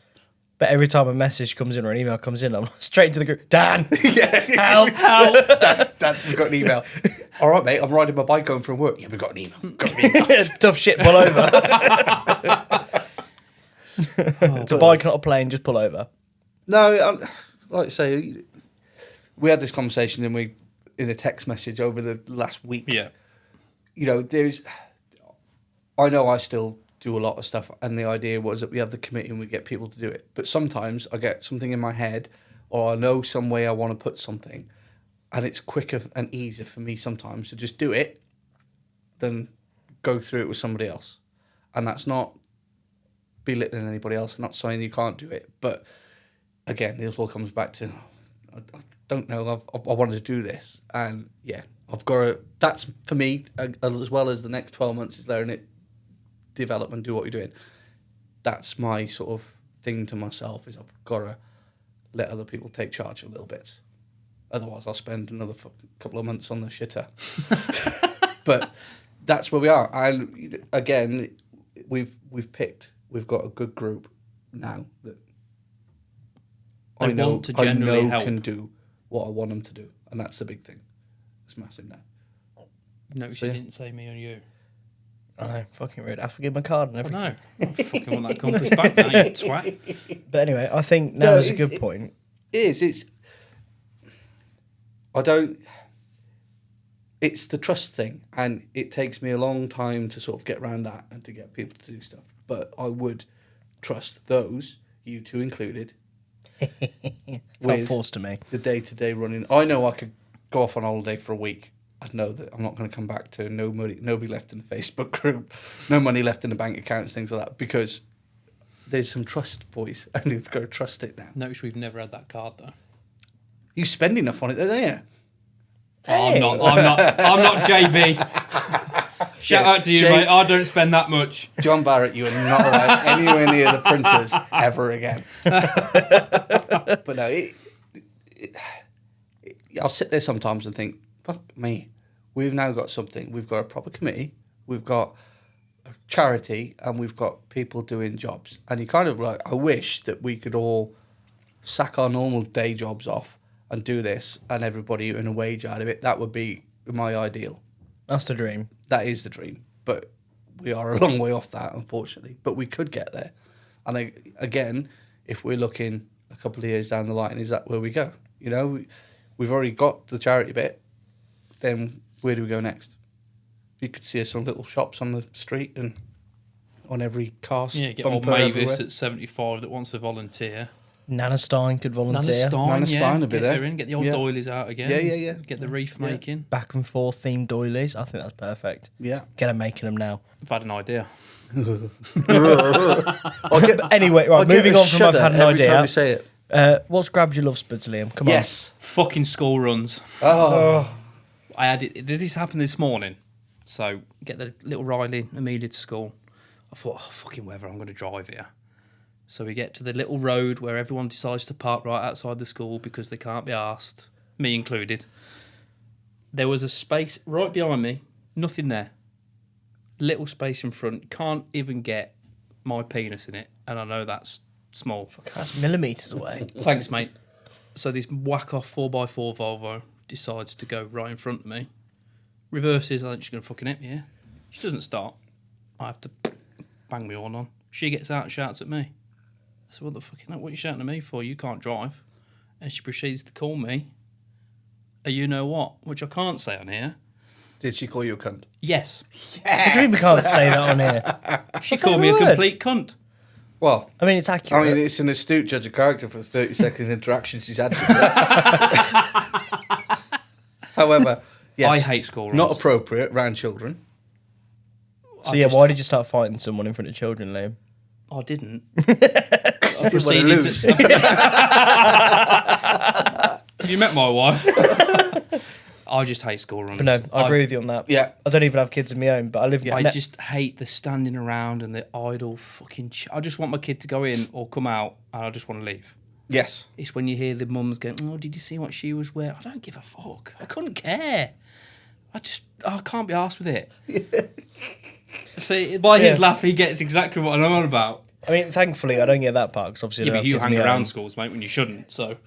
But every time a message comes in or an email comes in, I'm straight into the group, Dan, help. Dan, we've got an email. All right, mate, I'm riding my bike going from work. Yeah, we've got an email. Tough shit, pull over. It's a bike, not a plane, just pull over. No, like I say, we had this conversation in a text message over the last week. Yeah. You know, I know I still do a lot of stuff, and the idea was that we have the committee and we get people to do it. But sometimes I get something in my head, or I know some way I want to put something, and it's quicker and easier for me sometimes to just do it than go through it with somebody else. And that's not belittling anybody else, not saying you can't do it. But again, this all comes back to, I don't know, I wanted to do this. And yeah, I've got to, that's for me, as well as the next 12 months is learn it, develop and do what you're doing. That's my sort of thing to myself, is I've got to let other people take charge a little bit. Otherwise, I'll spend another couple of months on the shitter. But that's where we are. And again, we've got a good group now that I know help. can do what I want them to do, and that's the big thing. It's massive now. No, she didn't say me or you. I know, fucking rude. I forget my card and everything. I know. I fucking want that compass back now, you twat. But anyway, I think now is a good point. It's the trust thing, and it takes me a long time to sort of get around that and to get people to do stuff. But I would trust those, you two included, Felt forced to me. The day-to-day running. I know I could go off on holiday for a week. I'd know that I'm not going to come back to nobody left in the Facebook group, no money left in the bank accounts, things like that, because there's some trust, boys, and you've got to trust it now. Notice we've never had that card though. You spend enough on it, don't you? Hey. I'm not JB. Shout out to you, mate. I don't spend that much. John Barrett, you are not allowed anywhere near the printers ever again. But no, I'll sit there sometimes and think, fuck me. We've now got something. We've got a proper committee. We've got a charity, and we've got people doing jobs. And you kind of like, I wish that we could all sack our normal day jobs off and do this, and everybody earn a wage out of it. That would be my ideal. That's the dream. That is the dream. But we are a long way off that, unfortunately. But we could get there. And again, if we're looking a couple of years down the line, is that where we go? You know, we've already got the charity bit. Then where do we go next? You could see us on little shops on the street and on every car. Yeah, get old Mavis at 75 that wants to volunteer. Nana Stein could volunteer. Nana Stein would be there. Get the old doilies out again. Yeah. Get the reef making. Back and forth themed doilies. I think that's perfect. Yeah. Get them making them now. I've had an idea. Anyway, right, moving on from I've had an idea. Time you say it. What's grabbed your love spuds, Liam? Come on. Yes. Fucking school runs. Oh. I had it. This happened this morning. So get the little Riley and Amelia to school. I thought, oh, fucking weather, I'm going to drive here. So we get to the little road where everyone decides to park right outside the school because they can't be asked, me included. There was a space right behind me, nothing there. Little space in front, can't even get my penis in it, and I know that's small. That's millimetres away. Thanks, mate. So this whack-off 4x4 Volvo decides to go right in front of me. Reverses, I think she's going to fucking hit me, yeah? She doesn't start. I have to bang my horn on. She gets out and shouts at me. I said, what the fucking hell? What are you shouting at me for? You can't drive. And she proceeds to call me a you-know-what, which I can't say on here. Did she call you a cunt? Yes. I dream we can't say that on here. She called me a complete cunt. Well, I mean, it's accurate. I mean, it's an astute judge of character for the 30 seconds interaction she's had. However, yes, I hate school runs. Not appropriate around children. So yeah, why did you start fighting someone in front of children, Liam? I didn't. I proceeded to. You met my wife. I just hate school runs. But no, I agree with you on that. Yeah. I don't even have kids of my own, but I live. I just hate the standing around and the idle fucking. I just want my kid to go in or come out, and I just want to leave. Yes. It's when you hear the mums going, "Oh, did you see what she was wearing?" I don't give a fuck. I couldn't care. I can't be arsed with it. See, by his laugh, he gets exactly what I'm on about. I mean, thankfully, I don't get that part because obviously, Yeah, I don't but have you kids of hang my around own. schools, mate, when you shouldn't. So,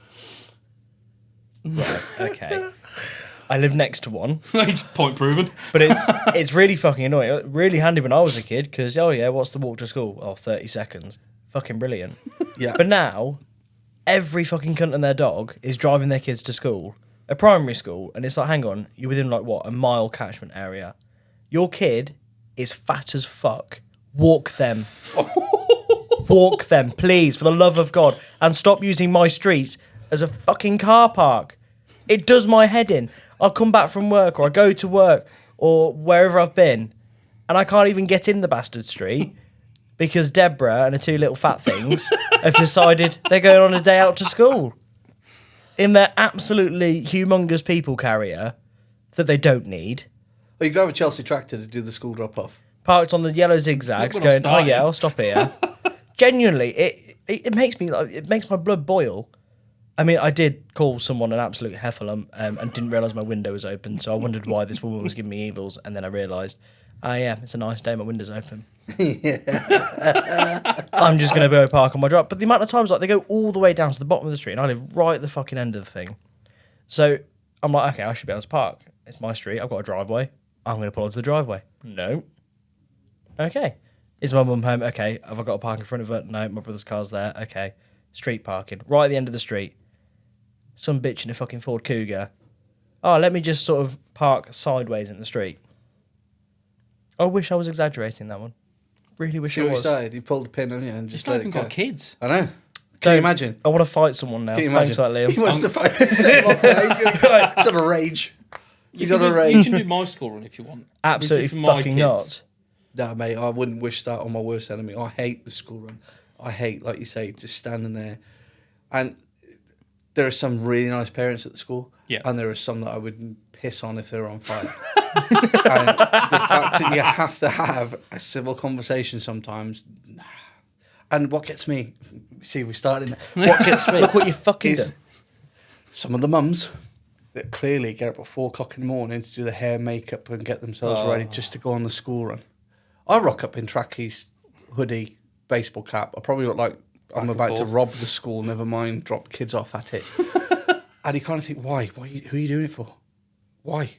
Right, okay. I live next to one, point proven. but it's really fucking annoying. Really handy when I was a kid because what's the walk to school? Oh, 30 seconds. Fucking brilliant. Yeah. But now, every fucking cunt and their dog is driving their kids to school, a primary school, and it's like, hang on, you're within like what, a mile catchment area. Your kid is fat as fuck. Walk them. Walk them, please, for the love of God, and stop using my street as a fucking car park. It does my head in. I'll come back from work or I go to work or wherever I've been and I can't even get in the bastard street because Deborah and the two little fat things have decided they're going on a day out to school in their absolutely humongous people carrier that they don't need. Well, you go over Chelsea Tractor to do the school drop-off. Parked on the yellow zigzags Look what I've going, started. I'll stop here. Genuinely, it makes my blood boil. I mean, I did call someone an absolute heffalump and didn't realise my window was open, so I wondered why this woman was giving me evils, and then I realised, it's a nice day, my window's open. I'm just going to go park on my drive. But the amount of times, they go all the way down to the bottom of the street, and I live right at the fucking end of the thing. So I'm like, okay, I should be able to park. It's my street, I've got a driveway. I'm going to pull onto the driveway. No. Okay. Is my mum home? Okay. Have I got to park in front of her? No, my brother's car's there. Okay. Street parking. Right at the end of the street. Some bitch in a fucking Ford Cougar. Oh, let me just sort of park sideways in the street. I wish I was exaggerating that one. Really wish See I what you was. started? You pulled the pin on you and just Just not let even it go. got kids. I know. Can you imagine? I want to fight someone now. Can you Thanks imagine? for that, Liam. He wants to fight. He's on a rage. He's on a You rage. can do my school run if you want. Absolutely Which is for my fucking kids. not. No, mate, I wouldn't wish that on my worst enemy. I hate the school run. I hate, like you say, just standing there. And there are some really nice parents at the school. Yeah. And there are some that I would piss on if they were on fire. And the fact that you have to have a civil conversation sometimes. And what gets me, see, we started. What gets me, Look what you fucking is done. some of the mums that clearly get up at 4 o'clock in the morning to do the hair, makeup, and get themselves ready just to go on the school run. I rock up in trackies, hoodie, baseball cap. I probably look like I'm about to rob the school, never mind drop kids off at it. And you kind of think, why? Who are you doing it for? Why?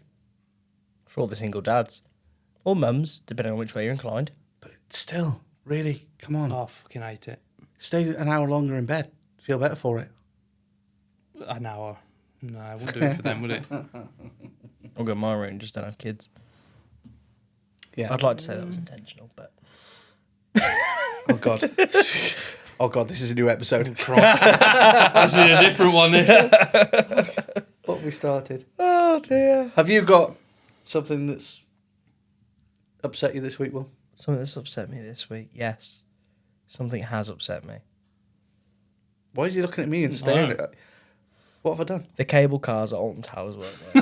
For all the single dads. Or mums, depending on which way you're inclined. But still, really, come on. Oh, I fucking hate it. Stay an hour longer in bed. Feel better for it. An hour. No, I wouldn't do it for them, would it? I'll go my room, just don't have kids. Yeah. I'd like to say that was intentional, but... Oh, God. Oh, God, this is a new episode. Christ. This is a different one, this. What we started. Oh, dear. Have you got something that's upset you this week, Will? Something that's upset me this week, yes. Something has upset me. Why is he looking at me and staring at it? What have I done? The cable cars at Alton Towers weren't working.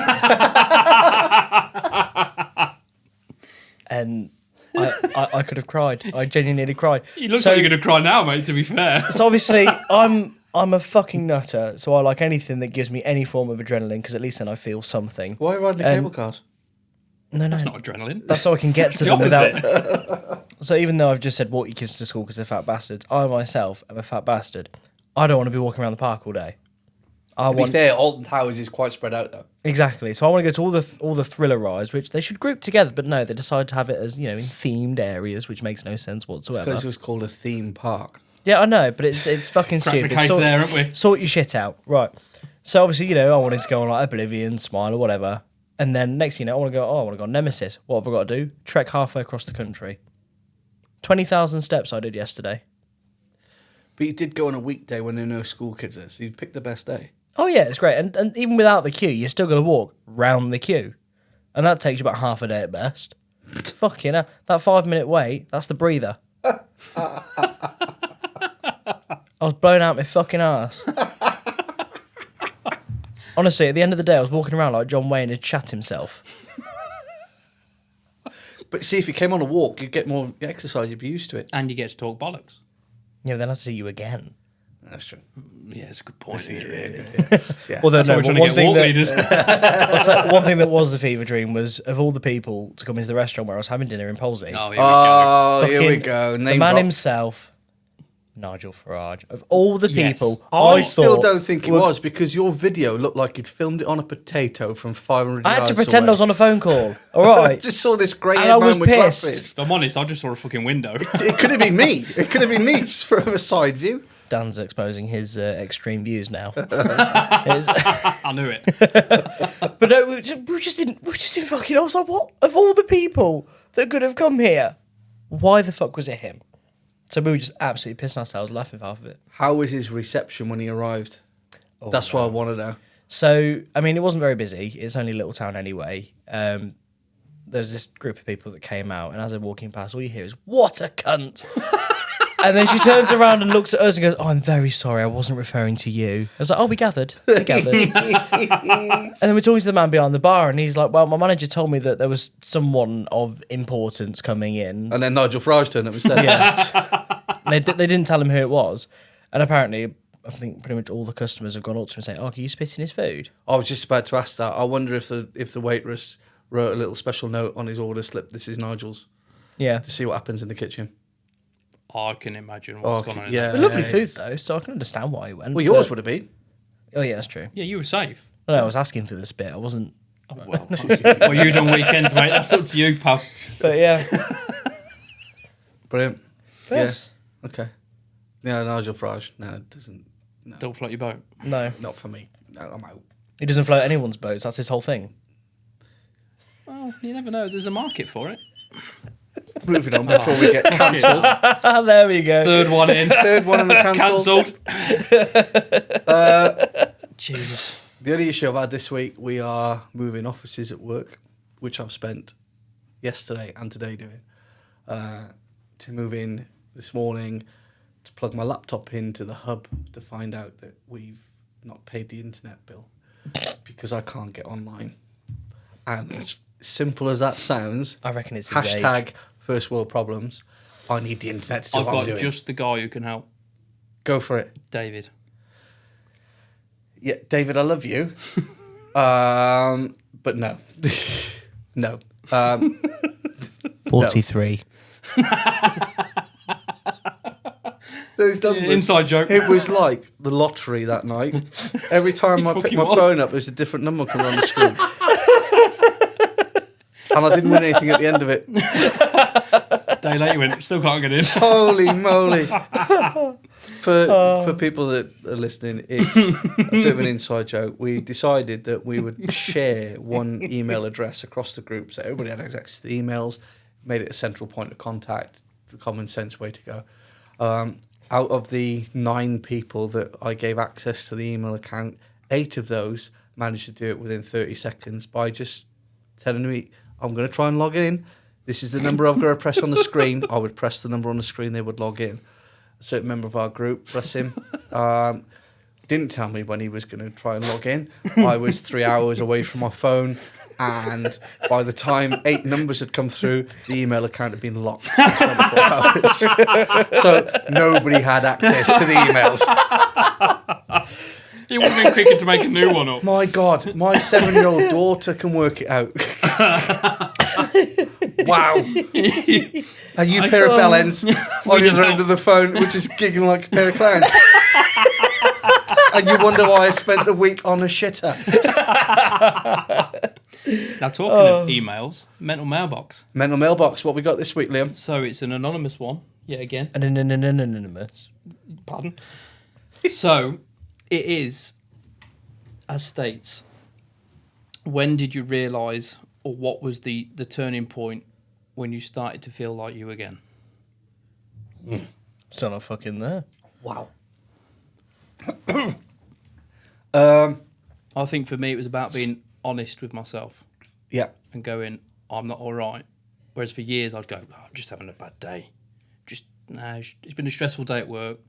And I could have cried. I genuinely cried. You look like you're going to cry now, mate, to be fair. So obviously, I'm a fucking nutter, so I like anything that gives me any form of adrenaline, because at least then I feel something. Why are you riding the cable cars? No. It's not adrenaline. That's so I can get to the them without... opposite. So even though I've just said walk your kids to school because they're fat bastards, I myself am a fat bastard. I don't want to be walking around the park all day. To be fair, Alton Towers is quite spread out, though. Exactly. So I want to go to all the thriller rides, which they should group together, but no, they decide to have it as, in themed areas, which makes no sense whatsoever. Because it was called a theme park. Yeah, I know, but it's fucking Crack the stupid. case there, haven't we? Sort your shit out. Right. So obviously, I wanted to go on like Oblivion, Smile or whatever. And then next thing you know, I want to go on Nemesis. What have I got to do? Trek halfway across the country. 20,000 steps I did yesterday. But you did go on a weekday when there were no school kids there, so you picked the best day. Oh yeah, it's great. And even without the queue, you're still going to walk round the queue. And that takes you about half a day at best. Fucking hell. That 5-minute wait, that's the breather. I was blown out my fucking arse. Honestly, at the end of the day, I was walking around like John Wayne had shat himself. But see, if you came on a walk, you'd get more exercise, you'd be used to it. And you get to talk bollocks. Yeah, then I'd see you again. That's true. Yeah, it's a good point. Yeah. Although, no, Trying to one get thing walk that, leaders. I'll tell you, one thing that was the fever dream was, of all the people to come into the restaurant where I was having dinner in Polsey, Oh, here we go. Oh, here we fucking go. the Name man drop. himself, Nigel Farage, of all the Yes. people, I still thought don't think it were- was, because your video looked like you'd filmed it on a potato from 500 I had yards to pretend away. I was on a phone call. All I right. just saw this grey And haired I was man with pissed. glasses. If I'm honest, I just saw a fucking window. It could have been me. It could have been me just from a side view. Dan's exposing his extreme views now. I knew it. But no, we were just in fucking. I was like, what? Of all the people that could have come here, why the fuck was it him? So we were just absolutely pissing ourselves, laughing for half of it. How was his reception when he arrived? That's what I want to know. So, I mean, it wasn't very busy. It's only a little town anyway. There was this group of people that came out, and as they're walking past, all you hear is, what a cunt. And then she turns around and looks at us and goes, oh, I'm very sorry, I wasn't referring to you. I was like, oh, we gathered. And then we're talking to the man behind the bar, and he's like, well, my manager told me that there was someone of importance coming in. And then Nigel Farage turned up instead. Yeah. they didn't tell him who it was. And apparently, I think pretty much all the customers have gone up to him and saying, oh, can you spit in his food? I was just about to ask that. I wonder if the waitress wrote a little special note on his order slip, this is Nigel's, Yeah. to see what happens in the kitchen. I can imagine what's going on in yeah. there. Lovely food, though, so I can understand why he went. Well, yours but- would have been. Oh, yeah, that's true. Yeah, you were safe. No, I was asking for the spit. I wasn't. Well, you done weekends, mate. That's up to you, pal. But yeah. Brilliant. Yes. Yeah. Okay. Yeah, Nigel Farage. No, it doesn't. No, Don't float your boat. No. not for me. No, I'm out. He doesn't float anyone's boats. That's his whole thing. Well, you never know. There's a market for it. Moving on before we get cancelled. There we go. Third one in. Third one in the cancelled. Jesus. The only issue I've had this week, we are moving offices at work, which I've spent yesterday and today doing. To move in this morning, to plug my laptop into the hub to find out that we've not paid the internet bill because I can't get online. And as simple as that sounds, I reckon it's his age. hashtag first world problems. I need the internet to do I've what I'm got doing. just the guy who can help. Go for it. David. Yeah, David, I love you. But no. No. 43. Those numbers. Inside joke. It was like the lottery that night. Every time I picked fucking my was. phone up, there's a different number coming on the screen. And I didn't win anything at the end of it. Day later, you went, still can't get in. Holy moly. For people that are listening, it's a bit of an inside joke. We decided that we would share one email address across the group so everybody had access to the emails, made it a central point of contact, the common sense way to go. Out of the 9 people that I gave access to the email account, 8 of those managed to do it within 30 seconds by just telling me, I'm going to try and log in. This is the number I've got to press on the screen. I would press the number on the screen, they would log in. A certain member of our group, bless him, didn't tell me when he was going to try and log in. I was 3 hours away from my phone, and by the time 8 numbers had come through, the email account had been locked for 24 hours. So nobody had access to the emails. It would have been quicker to make a new one up. My God, my 7-year-old daughter can work it out. Wow. And you pair of bellends on the other end of the phone, which is giggling like a pair of clowns. And you wonder why I spent the week on a shitter. Now, talking of emails, mental mailbox. Mental mailbox, what we got this week, Liam? So it's an anonymous one, yet again. And an anonymous. Pardon? So it is, as states, when did you realise, or what was the turning point when you started to feel like you again? Still not fucking there. Wow. I think for me, it was about being honest with myself. Yeah. And going, I'm not all right. Whereas for years, I'd go, I'm just having a bad day. It's been a stressful day at work.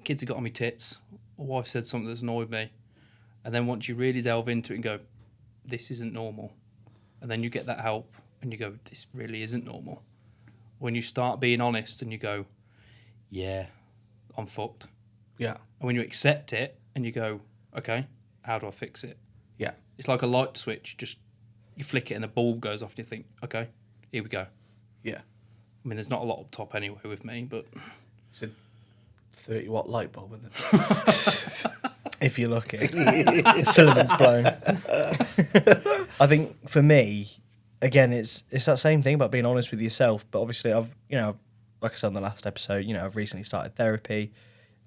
Kids have got on my tits. My wife said something that's annoyed me. And then once you really delve into it and go, this isn't normal. And then you get that help and you go, this really isn't normal. When you start being honest and you go, yeah, I'm fucked. Yeah. And when you accept it and you go, okay, how do I fix it? Yeah. It's like a light switch. Just you flick it and the bulb goes off and you think, okay, here we go. Yeah. I mean, there's not a lot up top anyway with me, but... It's a 30-watt light bulb, isn't it? If you're lucky. The filament's blown. I think for me, again, it's that same thing about being honest with yourself. But obviously, like I said on the last episode, I've recently started therapy.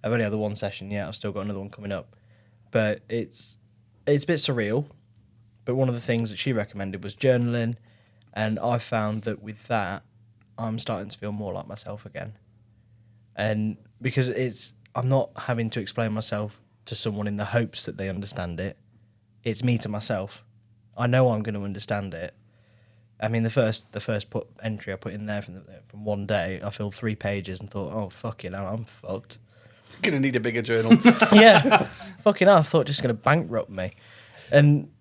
I've only had the one session yet. I've still got another one coming up. But it's a bit surreal. But one of the things that she recommended was journaling. And I found that with that, I'm starting to feel more like myself again. And because I'm not having to explain myself to someone in the hopes that they understand it. It's me to myself. I know I'm going to understand it. I mean, the first entry I put in there from one day, I filled 3 pages and thought, oh, fucking hell, I'm fucked. You're going to need a bigger journal. Yeah. Fucking hell, I thought just going to bankrupt me. And,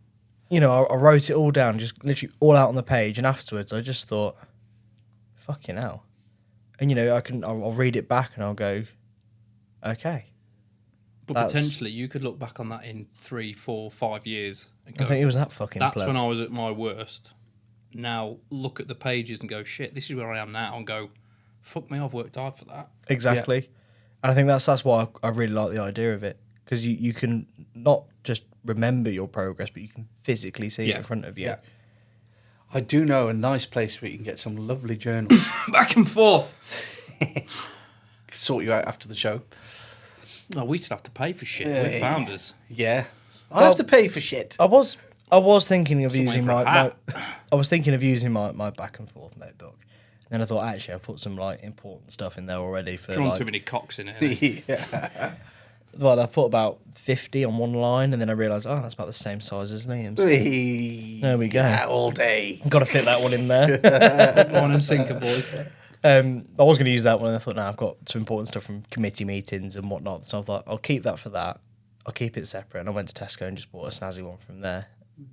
I wrote it all down, just literally all out on the page. And afterwards, I just thought, fucking hell. And, I'll read it back and I'll go, okay. But potentially, you could look back on that in 3, 4, 5 years. And go, I think it was that fucking that's plug. when I was at my worst. Now, look at the pages and go, shit, this is where I am now. And go, fuck me, I've worked hard for that. Exactly. Yeah. And I think that's why I really like the idea of it. Because you can not just remember your progress, but you can physically see it in front of you. Yeah. I do know a nice place where you can get some lovely journals. Back and forth. Sort you out after the show. No, we still have to pay for shit. We're founders. Yeah. I have to pay for shit. I was thinking of using my Back and Forth notebook. And then I thought, actually, I've put some important stuff in there already. Drawn too many cocks in it. Yeah. Well, I put about 50 on one line, and then I realised, that's about the same size as Liam's. There we go. Yeah, all day. Got to fit that one in there. Go on and sinker, boys. I was going to use that one, and I thought, I've got some important stuff from committee meetings and whatnot. So I thought, I'll keep that for that. I'll keep it separate. And I went to Tesco and just bought a snazzy one from there. And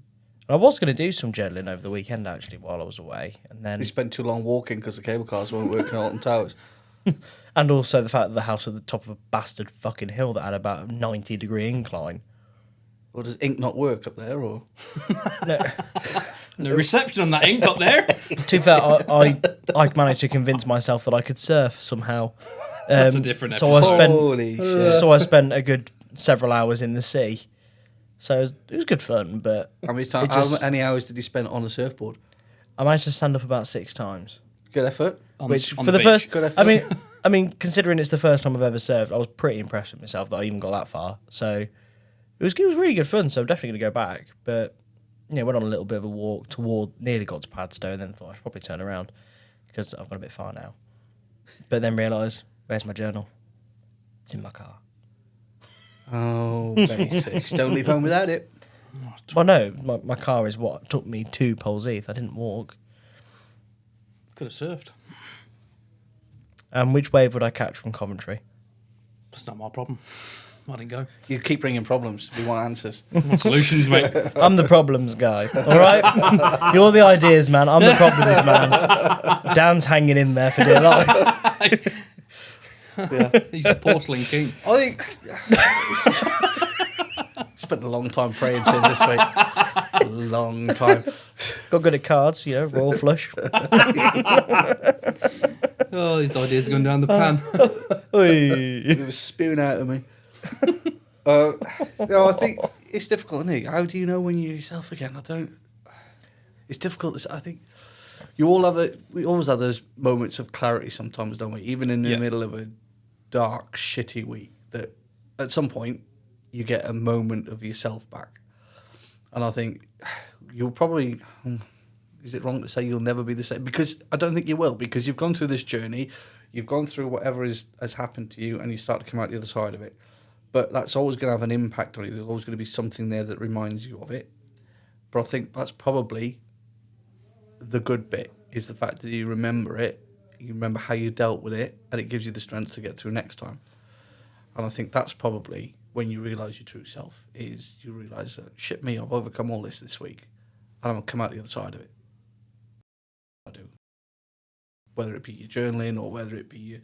I was going to do some journaling over the weekend, actually, while I was away. And then you spent too long walking because the cable cars weren't working at Alton Towers. And also the fact that the house was at the top of a bastard fucking hill that had about a 90-degree incline. Or does ink not work up there, or? No reception on that ink up there. To be fair, I managed to convince myself that I could surf somehow. That's a different episode. Holy shit. So I spent a good several hours in the sea. So it was good fun, but... How many hours did you spend on a surfboard? I managed to stand up about 6 times. Good effort. Which, for the first... Good effort. I mean, considering it's the first time I've ever surfed, I was pretty impressed with myself that I even got that far. So it was really good fun, so I'm definitely going to go back. But, went on a little bit of a walk nearly got to Padstow, and then thought I should probably turn around because I've gone a bit far now. But then realised, where's my journal? It's in my car. Oh, basics. Don't leave home without it. Well, no, my car is what took me to Polzeath. I didn't walk. Could have surfed. And which wave would I catch from Coventry? That's not my problem. I didn't go. You keep bringing problems. We want answers. Solutions, mate. I'm the problems guy. All right? You're the ideas man. I'm the problems man. Dan's hanging in there for dear life. Yeah. He's the porcelain king. I think... Spent a long time praying to him this week. A long time. Got good at cards, royal flush. Oh, these ideas are going down the pan. It was spewing out of me. I think it's difficult, isn't it? How do you know when you're yourself again? It's difficult. I think we always have those moments of clarity sometimes, don't we? Even in the middle of a dark, shitty week, that at some point you get a moment of yourself back. And I think you'll probably... Is it wrong to say you'll never be the same? Because I don't think you will, because you've gone through this journey, you've gone through whatever has happened to you, and you start to come out the other side of it. But that's always going to have an impact on you. There's always going to be something there that reminds you of it. But I think that's probably the good bit, is the fact that you remember it, you remember how you dealt with it, and it gives you the strength to get through next time. And I think that's probably when you realise your true self, is you realise that, shit me, I've overcome all this week, and I'm going to come out the other side of it. I do. Whether it be your journaling, or whether it be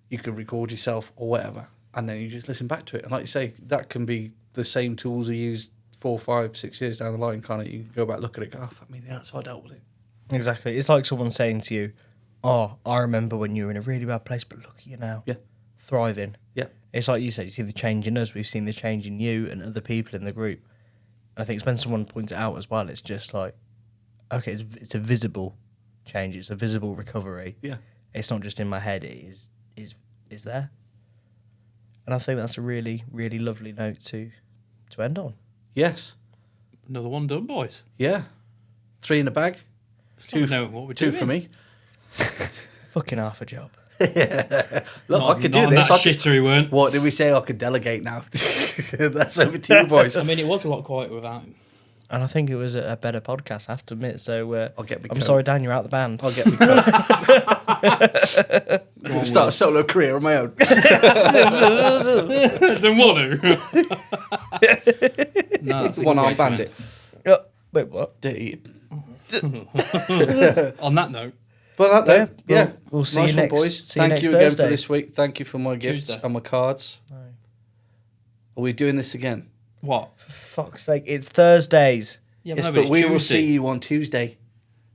you could record yourself or whatever, and then you just listen back to it. And like you say, that can be the same tools you used 4, 5, 6 years down the line. Kind of, you can go back, look at it, go, oh, fuck me, that's how I dealt with it. Exactly. It's like someone saying to you, oh, I remember when you were in a really bad place, but look at you now. Yeah. Thriving. Yeah. It's like you said, you see the change in us, we've seen the change in you and other people in the group. And I think it's when someone points it out as well, it's just like, okay, it's a visible change, it's a visible recovery. Yeah. It's not just in my head, it is there. And I think that's a really, really lovely note to end on. Yes. Another one done, boys. Yeah. 3 in the bag. Two what we're 2 doing. for me. Fucking half a job. Look, Not- I could not do on this. that shitter he weren't. What did we say? I could delegate now. That's over to you, boys. I mean, it was a lot quieter without him. And I think it was a better podcast, I have to admit. So I'll get me I'm coat. sorry, Dan, you're out the band. I'll get me I'm going to start a solo career on my own. Don't want to. No, that's a One arm great bandit. Wait, what? Dirty. On that note, But that, yeah. We'll see Nice you one, next. boys. See you Thank next you again Thursday. for this week. Thank you for my gifts Tuesday. and my cards. No. Are we doing this again? what? For fuck's sake, it's Thursdays. Yeah, Yes, no, but it's we will Tuesday. see you on Tuesday.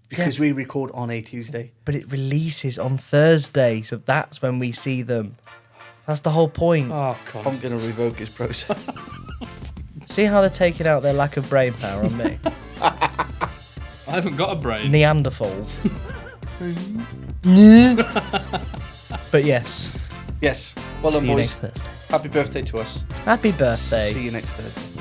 Because we record on a Tuesday. But it releases on Thursday, so that's when we see them. That's the whole point. Oh, God. I'm going to revoke his process. See how they're taking out their lack of brain power on me? I haven't got a brain. Neanderthals. But yes. Yes. Well See done, you boys. next Thursday. Happy birthday to us. Happy birthday. See you next Thursday.